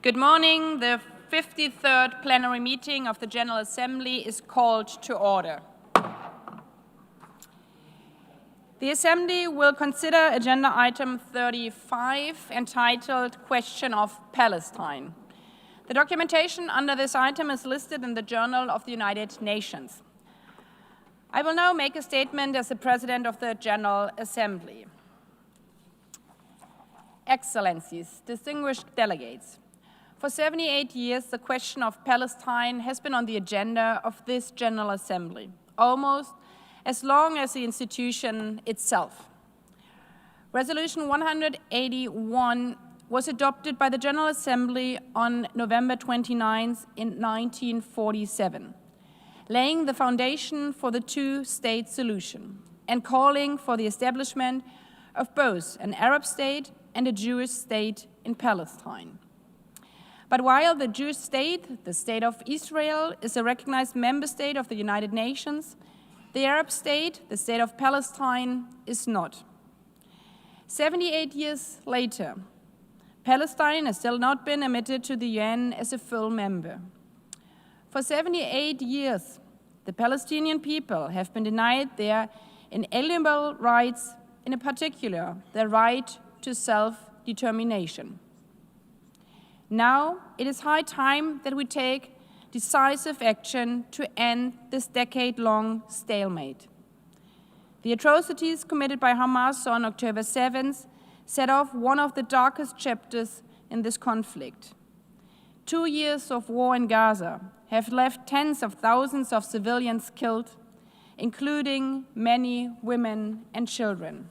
Good morning. The 53rd plenary meeting of the General Assembly is called to order. The Assembly will consider agenda item 35, entitled Question of Palestine. The documentation under this item is listed in the Journal of the United Nations. I will now make a statement as the President of the General Assembly. Excellencies, distinguished delegates, for 78 years, the question of Palestine has been on the agenda of this General Assembly, almost as long as the institution itself. Resolution 181 was adopted by the General Assembly on November 29 in 1947, laying the foundation for the two-state solution and calling for the establishment of both an Arab state and a Jewish state in Palestine. But while the Jewish state, the State of Israel, is a recognized member state of the United Nations, the Arab state, the State of Palestine, is not. 78 years later, Palestine has still not been admitted to the UN as a full member. For 78 years, the Palestinian people have been denied their inalienable rights, in particular, their right to self-determination. Now, it is high time that we take decisive action to end this decade-long stalemate. The atrocities committed by Hamas on October 7th set off one of the darkest chapters in this conflict. 2 years of war in Gaza have left tens of thousands of civilians killed, including many women and children.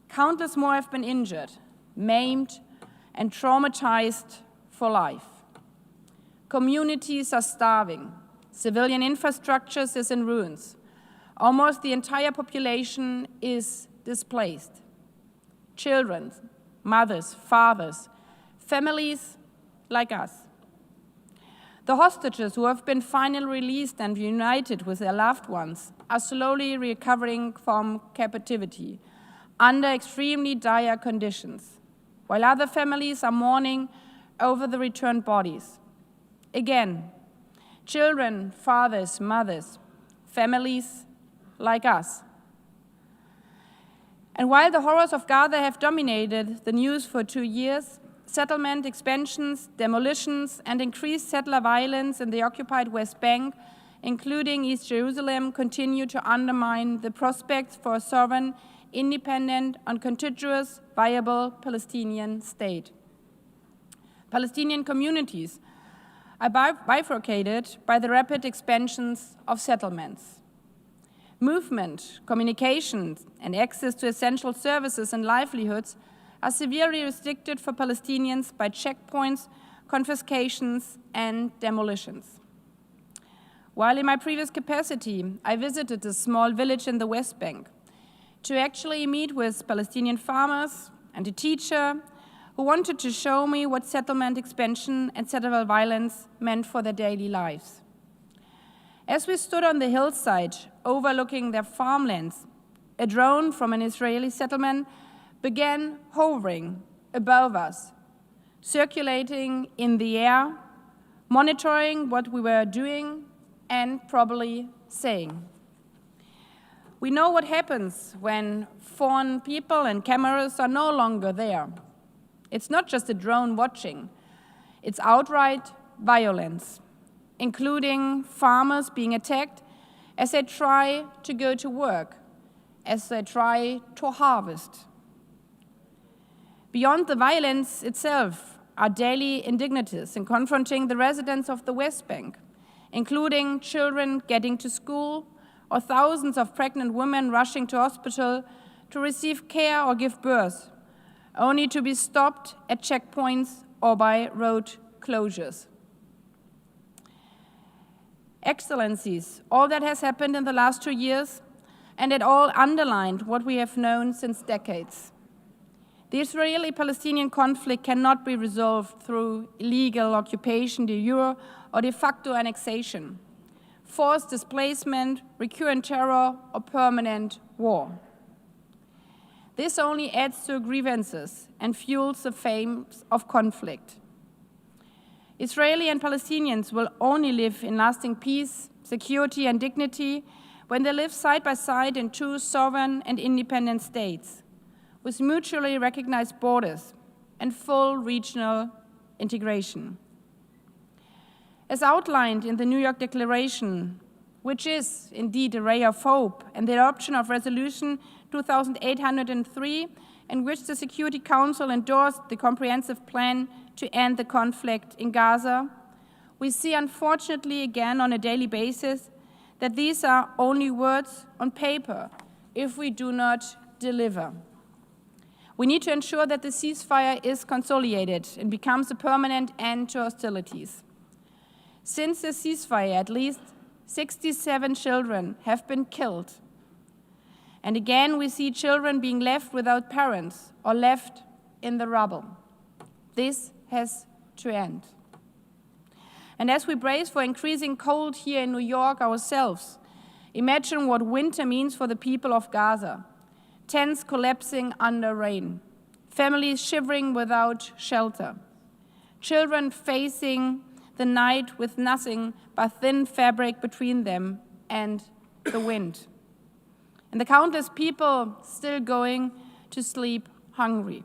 Countless more have been injured, maimed, and traumatized for life. Communities are starving. Civilian infrastructure is in ruins. Almost the entire population is displaced. Children, mothers, fathers, families like us. The hostages who have been finally released and reunited with their loved ones are slowly recovering from captivity under extremely dire conditions, while other families are mourning over the returned bodies. Again, children, fathers, mothers, families like us. And while the horrors of Gaza have dominated the news for 2 years, settlement expansions, demolitions, and increased settler violence in the occupied West Bank, including East Jerusalem, continue to undermine the prospects for a sovereign, independent and contiguous, viable Palestinian state. Palestinian communities are bifurcated by the rapid expansions of settlements. Movement, communications, and access to essential services and livelihoods are severely restricted for Palestinians by checkpoints, confiscations, and demolitions. While in my previous capacity, I visited a small village in the West Bank to actually meet with Palestinian farmers and a teacher who wanted to show me what settlement expansion and settler violence meant for their daily lives. As we stood on the hillside overlooking their farmlands, a drone from an Israeli settlement began hovering above us, circulating in the air, monitoring what we were doing and probably saying. We know what happens when foreign people and cameras are no longer there. It's not just a drone watching, it's outright violence, including farmers being attacked as they try to go to work, as they try to harvest. Beyond the violence itself are daily indignities in confronting the residents of the West Bank, including children getting to school, or thousands of pregnant women rushing to hospital to receive care or give birth, only to be stopped at checkpoints or by road closures. Excellencies, all that has happened in the last 2 years, and it all underlined what we have known since decades. The Israeli-Palestinian conflict cannot be resolved through illegal occupation de jure or de facto annexation, forced displacement, recurrent terror, or permanent war. This only adds to grievances and fuels the flames of conflict. Israeli and Palestinians will only live in lasting peace, security, and dignity when they live side by side in two sovereign and independent states, with mutually recognized borders and full regional integration. As outlined in the New York Declaration, which is indeed a ray of hope, and the adoption of Resolution 2803, in which the Security Council endorsed the comprehensive plan to end the conflict in Gaza, we see unfortunately again on a daily basis that these are only words on paper if we do not deliver. We need to ensure that the ceasefire is consolidated and becomes a permanent end to hostilities. Since the ceasefire, at least 67 children have been killed. And again, we see children being left without parents or left in the rubble. This has to end. And as we brace for increasing cold here in New York ourselves, imagine what winter means for the people of Gaza. Tents collapsing under rain, families shivering without shelter, children facing the night with nothing but thin fabric between them and the wind, and the countless people still going to sleep hungry.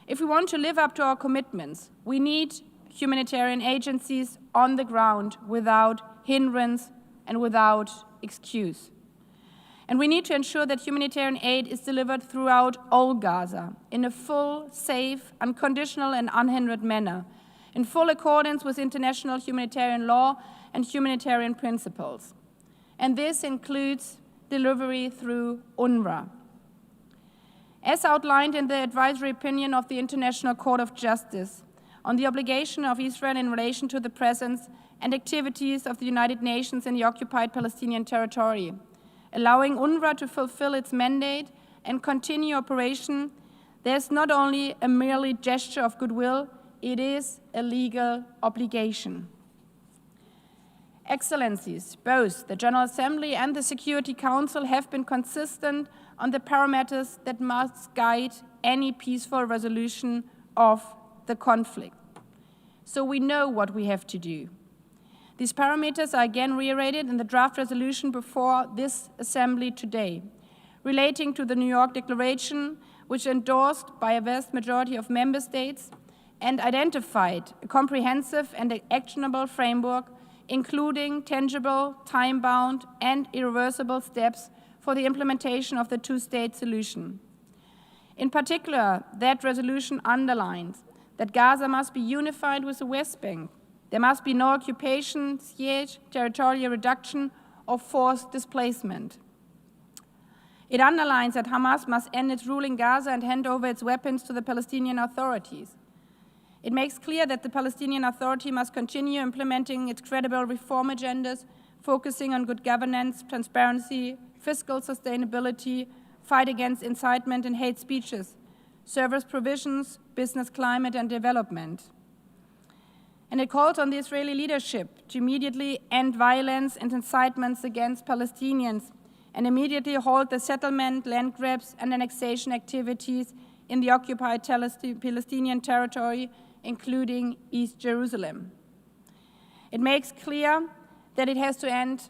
If we want to live up to our commitments, we need humanitarian agencies on the ground without hindrance and without excuse. And we need to ensure that humanitarian aid is delivered throughout all Gaza in a full, safe, unconditional, and unhindered manner, in full accordance with international humanitarian law and humanitarian principles. And this includes delivery through UNRWA. As outlined in the advisory opinion of the International Court of Justice on the obligation of Israel in relation to the presence and activities of the United Nations in the occupied Palestinian territory, allowing UNRWA to fulfill its mandate and continue operation, there's not only a merely gesture of goodwill, it is a legal obligation. Excellencies, both the General Assembly and the Security Council have been consistent on the parameters that must guide any peaceful resolution of the conflict. So we know what we have to do. These parameters are again reiterated in the draft resolution before this Assembly today, relating to the New York Declaration, which endorsed by a vast majority of member states and identified a comprehensive and actionable framework, including tangible, time-bound, and irreversible steps for the implementation of the two-state solution. In particular, that resolution underlines that Gaza must be unified with the West Bank. There must be no occupation, siege, territorial reduction, or forced displacement. It underlines that Hamas must end its rule in Gaza and hand over its weapons to the Palestinian authorities. It makes clear that the Palestinian Authority must continue implementing its credible reform agendas, focusing on good governance, transparency, fiscal sustainability, fight against incitement and hate speeches, service provisions, business climate, and development. And it calls on the Israeli leadership to immediately end violence and incitements against Palestinians and immediately halt the settlement, land grabs, and annexation activities in the occupied Palestinian territory, including East Jerusalem. It makes clear that it has to end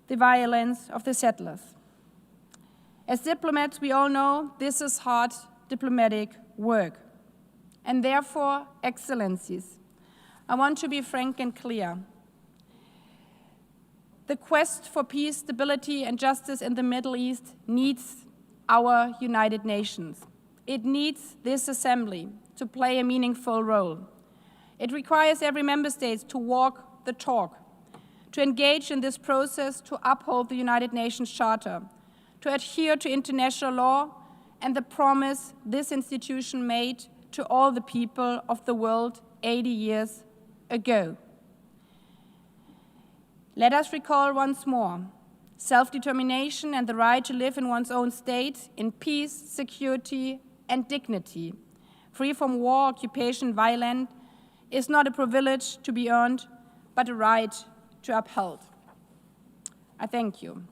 the violence of the settlers. As diplomats, we all know this is hard diplomatic work. And therefore, Excellencies, I want to be frank and clear. The quest for peace, stability, and justice in the Middle East needs our United Nations. It needs this Assembly to play a meaningful role. It requires every member state to walk the talk, to engage in this process, to uphold the United Nations Charter, to adhere to international law and the promise this institution made to all the people of the world 80 years ago. Let us recall once more self-determination and the right to live in one's own state in peace, security, and dignity, free from war, occupation, violence, is not a privilege to be earned, but a right to upheld. I thank you.